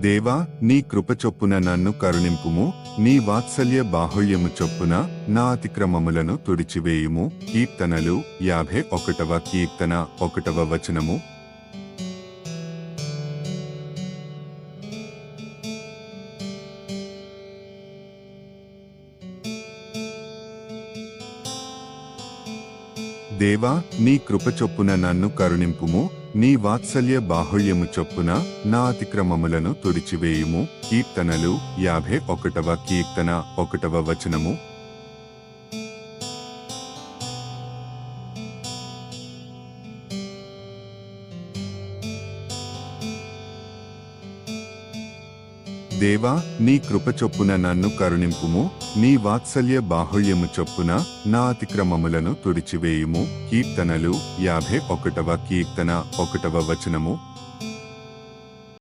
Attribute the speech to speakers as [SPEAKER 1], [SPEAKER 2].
[SPEAKER 1] దేవా, నీ కృప చొప్పున నన్ను కరుణింపుము, నీ వాత్సల్య బాహుళ్యము చొప్పున నా అతిక్రమములను తుడిచివేయుము. కీర్తనలు 51వ కీర్తన 1వ వచనము. దేవా, నీ కృప చొప్పున నన్ను కరుణింపుము, నీ వాత్సల్య బాహుళ్యము చొప్పున నా అతిక్రమములను తుడిచివేయుము. కీర్తనలు 51వ కీర్తన 1వ వచనము. దేవా, నీ కృప చొప్పున నన్ను కరుణింపుము, నీ వాత్సల్య బాహుళ్యము చొప్పున నా అతిక్రమములను తుడిచివేయుము. కీర్తనలు 51వ కీర్తన 1వ వచనము.